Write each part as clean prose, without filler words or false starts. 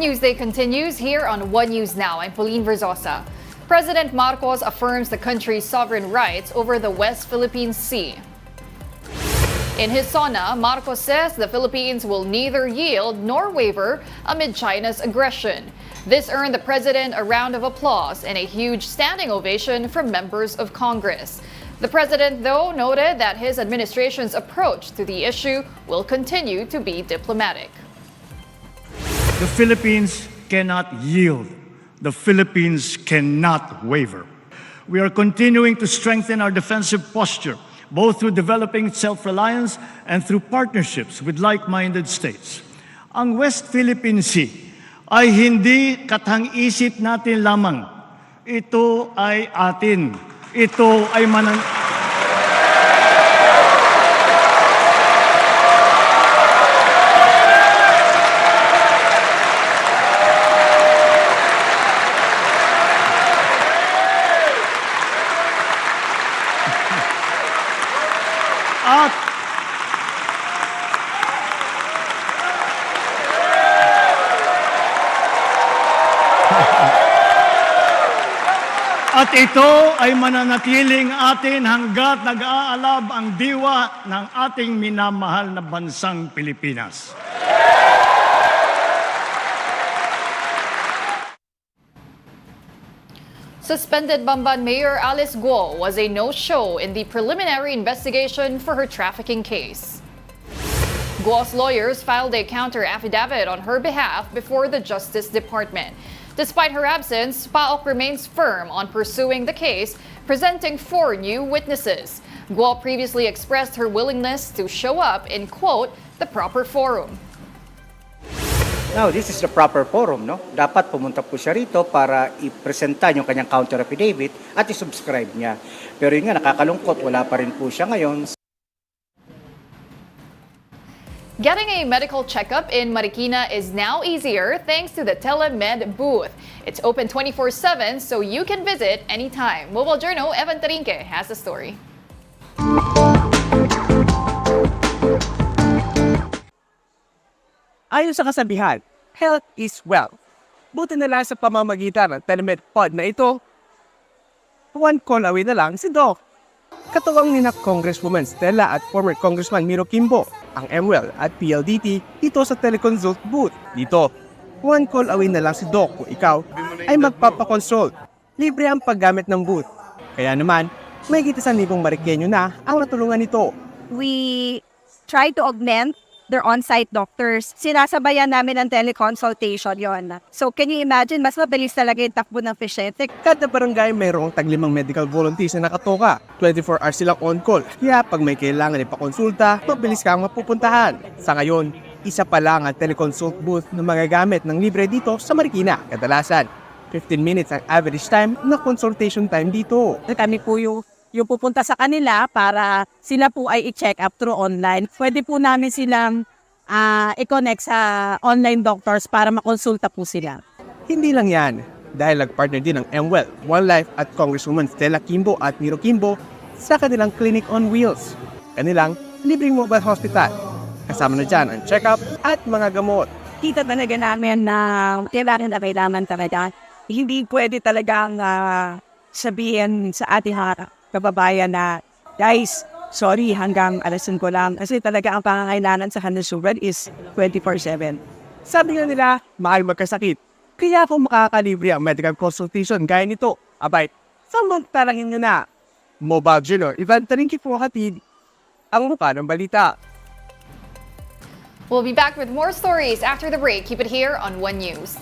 Newsday continues here on One News Now. I'm Pauline Verzosa. President Marcos affirms the country's sovereign rights over the West Philippine Sea. In his SONA, Marcos says the Philippines will neither yield nor waver amid China's aggression. This earned the president a round of applause and a huge standing ovation from members of Congress. The president, though, noted that his administration's approach to the issue will continue to be diplomatic. The Philippines cannot yield. The Philippines cannot waver. We are continuing to strengthen our defensive posture, both through developing self-reliance and through partnerships with like-minded states. Ang West Philippine Sea ay hindi katang-isip natin lamang. Ito ay atin. Ito ay At ito ay mananatiling atin hanggat nag-aalab ang diwa ng ating minamahal na bansang Pilipinas. Suspended Bamban Mayor Alice Guo was a no-show in the preliminary investigation for her trafficking case. Guo's lawyers filed a counter-affidavit on her behalf before the Justice Department. Despite her absence, PAOK remains firm on pursuing the case, presenting 4 new witnesses. Guo previously expressed her willingness to show up in, quote, the proper forum. Now, this is the proper forum, no? Dapat pumunta po siya rito para i-presenta yung kanyang counter-affidavit at i-subscribe niya. Pero yun nga, nakakalungkot, wala pa rin po siya ngayon. Getting a medical checkup in Marikina is now easier thanks to the Telemed booth. It's open 24/7, so you can visit anytime. Mobile Journal Evan Tarinque has the story. Ayon sa kasabihan, health is wealth. Buti na lang sa pamamagitan ng Telemed Pod na ito, one call away na lang si Doc. Katuwang nina Congresswoman Stella at former Congressman Miro Kimbo, ang MWell at PLDT dito sa teleconsult booth. Dito, one call away na lang si Doc kung ikaw ay magpapakonsult. Libre ang paggamit ng booth. Kaya naman, may 1,000 Marikenyo na ang natulungan nito. We try to augment their on-site doctors. Sinasabayan namin ang teleconsultation yon. So can you imagine, mas mabilis talaga yung takbo ng pasyente. Kada barangay mayroong taglimang medical volunteers na nakatoka. 24 hours silang on-call. Kaya pag may kailangan ipakonsulta, mabilis kang mapupuntahan. Sa ngayon, isa pa lang ang teleconsult booth na magagamit ng libre dito sa Marikina. Kadalasan, 15 minutes ang average time na consultation time dito. Kami po yung pupunta sa kanila para sila po ay i-check up through online. Pwede po namin silang i-connect sa online doctors para makonsulta po sila. Hindi lang yan, dahil nag-partner din ng MWell, One Life at Congresswoman Stella Kimbo at Miro Kimbo sa kanilang Clinic on Wheels. Kanilang libreng mobile hospital. Kasama na dyan ang check-up at mga gamot. Kita talaga namin na kailangan talaga. Hindi pwede talagang sabihin sa ating kababayan na, guys, sorry, hanggang alasin ko lang. Kasi talaga ang pangangailangan sa Hanasugan is 24/7. Sabi nga nila, mahal magkasakit. Kaya kung makakalibre ang medical consultation gaya nito, abay, samantalangin nyo na. Mobile Journal, Ivan Tarinque po hatid ang mukha ng balita. We'll be back with more stories after the break. Keep it here on One News.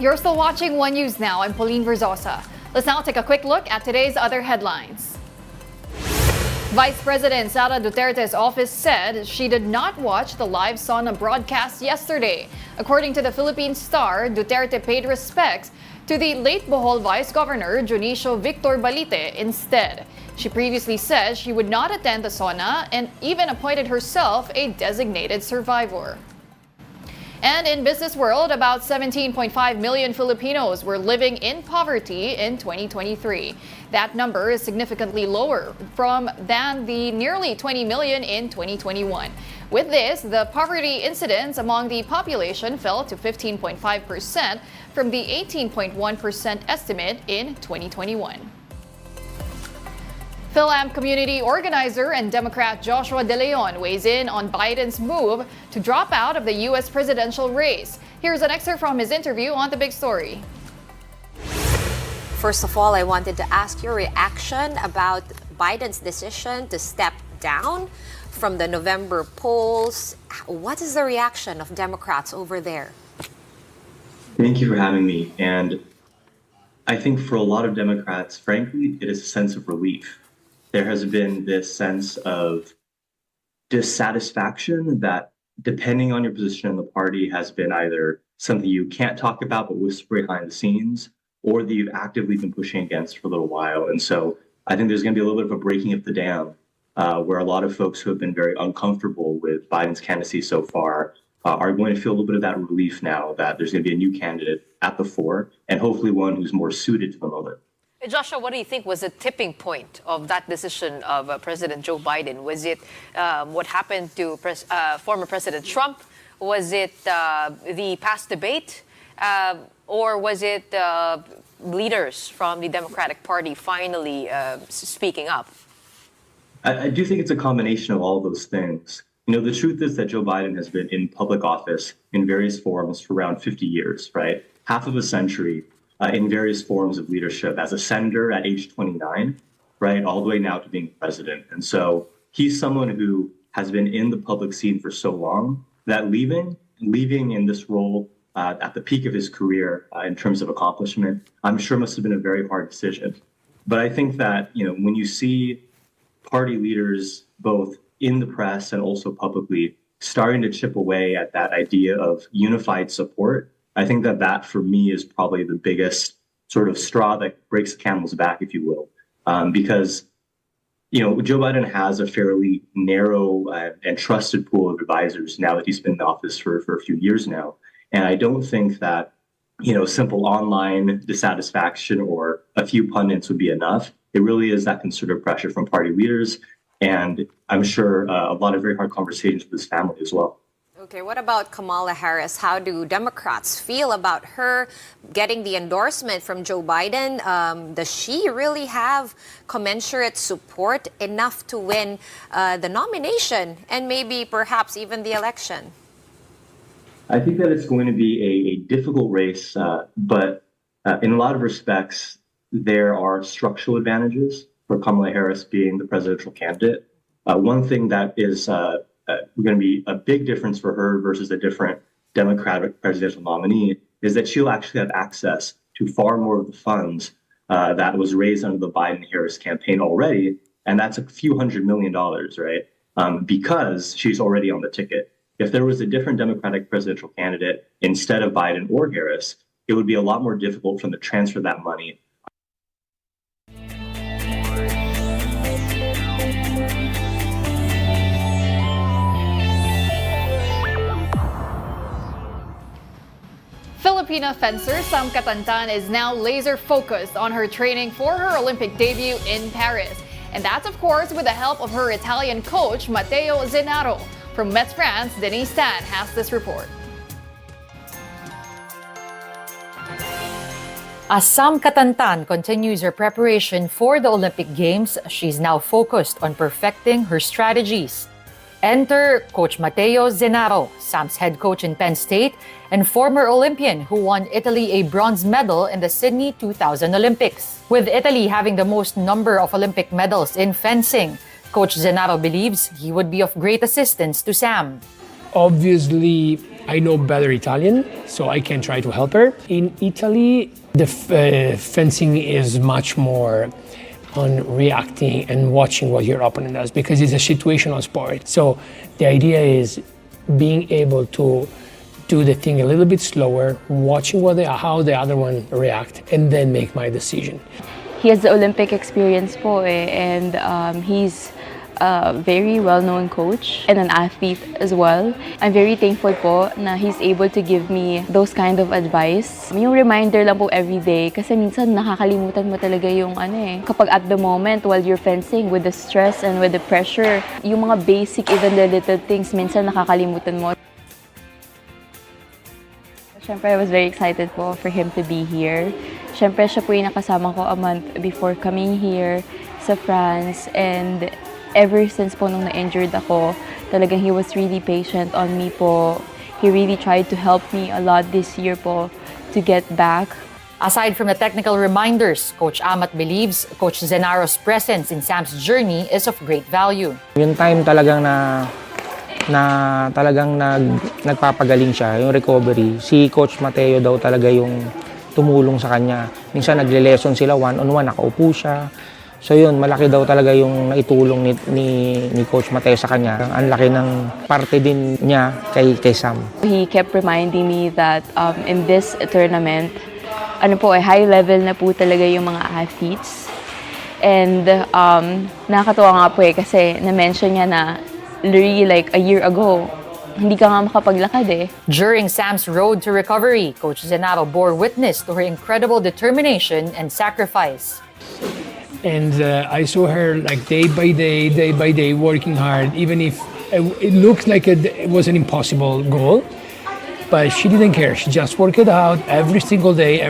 You're still watching One News Now. I'm Pauline Verzosa. Let's now take a quick look at today's other headlines. Vice President Sara Duterte's office said she did not watch the live SONA broadcast yesterday. According to the Philippine Star, Duterte paid respects to the late Bohol Vice Governor Junicio Victor Balite instead. She previously said she would not attend the SONA and even appointed herself a designated survivor. And in business world, about 17.5 million Filipinos were living in poverty in 2023. That number is significantly lower than the nearly 20 million in 2021. With this, the poverty incidence among the population fell to 15.5% from the 18.1% estimate in 2021. PhilAmp community organizer and Democrat Joshua De Leon weighs in on Biden's move to drop out of the U.S. presidential race. Here's an excerpt from his interview on The Big Story. First of all, I wanted to ask your reaction about Biden's decision to step down from the November polls. What is the reaction of Democrats over there? Thank you for having me. And I think for a lot of Democrats, frankly, it is a sense of relief. There has been this sense of dissatisfaction that, depending on your position in the party, has been either something you can't talk about but whisper behind the scenes, or that you've actively been pushing against for a little while. And so I think there's going to be a little bit of a breaking of the dam, where a lot of folks who have been very uncomfortable with Biden's candidacy so far are going to feel a little bit of that relief now that there's going to be a new candidate at the fore, and hopefully one who's more suited to the moment. Joshua, what do you think was the tipping point of that decision of President Joe Biden? Was it what happened to former President Trump? Was it the past debate? Or was it leaders from the Democratic Party finally speaking up? I do think it's a combination of all those things. You know, the truth is that Joe Biden has been in public office in various forms for around 50 years, right? Half of a century. In various forms of leadership as a senator at age 29, right, all the way now to being president. And so he's someone who has been in the public scene for so long that leaving in this role at the peak of his career in terms of accomplishment, I'm sure must have been a very hard decision. But I think that, you know, when you see party leaders both in the press and also publicly starting to chip away at that idea of unified support, I think that for me is probably the biggest sort of straw that breaks the camel's back, if you will, because, you know, Joe Biden has a fairly narrow and trusted pool of advisors now that he's been in office for a few years now. And I don't think that, you know, simple online dissatisfaction or a few pundits would be enough. It really is that concerted pressure from party leaders. And I'm sure a lot of very hard conversations with his family as well. Okay, what about Kamala Harris? How do Democrats feel about her getting the endorsement from Joe Biden? Does she really have commensurate support enough to win the nomination and maybe perhaps even the election? I think that it's going to be a difficult race, but in a lot of respects, there are structural advantages for Kamala Harris being the presidential candidate. One thing that is going to be a big difference for her versus a different Democratic presidential nominee is that she'll actually have access to far more of the funds that was raised under the Biden-Harris campaign already. And that's a few $100 million, right? Because she's already on the ticket. If there was a different Democratic presidential candidate instead of Biden or Harris, it would be a lot more difficult for them to transfer that money. Filipina fencer Sam Catantan is now laser focused on her training for her Olympic debut in Paris. And that's, of course, with the help of her Italian coach, Matteo Zenaro. From Metz, France, Denise Tan has this report. As Sam Catantan continues her preparation for the Olympic Games, she's now focused on perfecting her strategies. Enter Coach Matteo Zenaro, Sam's head coach in Penn State and former Olympian who won Italy a bronze medal in the Sydney 2000 Olympics. With Italy having the most number of Olympic medals in fencing, Coach Zenaro believes he would be of great assistance to Sam. Obviously, I know better Italian, so I can try to help her. In Italy, the fencing is much more on reacting and watching what your opponent does because it's a situational sport. So the idea is being able to do the thing a little bit slower, watching how the other one react, and then make my decision. He has the Olympic experience po and he's a very well-known coach and an athlete as well. I'm very thankful po na he's able to give me those kind of advice. Yung reminder lang po every day kasi minsan nakakalimutan mo talaga yung kapag at the moment while you're fencing with the stress and with the pressure, yung mga basic, even the little things, minsan nakakalimutan mo. Siyempre, I was very excited po for him to be here. Siyempre, siya po yung nakasama ko a month before coming here sa France. And ever since po nung na-injured ako, talagang he was really patient on me po. He really tried to help me a lot this year po to get back. Aside from the technical reminders, Coach Amat believes Coach Zenaro's presence in Sam's journey is of great value. Yung time talagang talagang nagpapagaling siya, yung recovery. Si Coach Mateo daw talaga yung tumulong sa kanya. Minsan nagle-lesson sila one-on-one, nakaupo siya. So yun, malaki daw talaga yung naitulong ni Coach Mateo sa kanya. Ang laki ng parte din niya kay Sam. He kept reminding me that in this tournament, high level na po talaga yung mga athletes. And nakakatuwa nga po kasi na-mention niya na literally like a year ago, hindi ka nga makapaglakad . During Sam's road to recovery, Coach Zenaro bore witness to her incredible determination and sacrifice. And I saw her like day by day, working hard, even if it looks like it was an impossible goal. But she didn't care. She just worked it out every single day,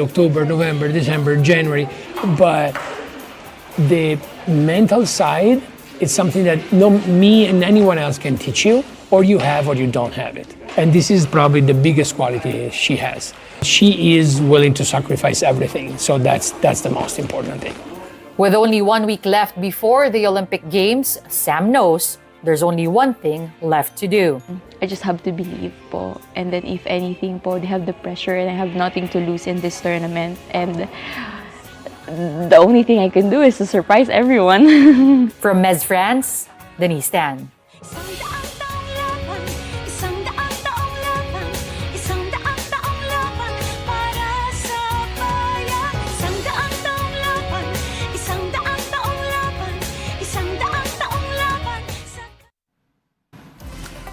October, November, December, January. But the mental side, it's something that no me and anyone else can teach you, or you have or you don't have it. And this is probably the biggest quality she has. She is willing to sacrifice everything. So that's the most important thing. With only 1 week left before the Olympic Games, Sam knows there's only one thing left to do. I just have to believe po. And then if anything po, they have the pressure and I have nothing to lose in this tournament. And the only thing I can do is to surprise everyone. From Metz, France, Denise Tan.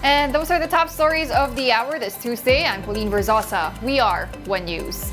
And those are the top stories of the hour this Tuesday. I'm Pauline Verzosa. We are One News.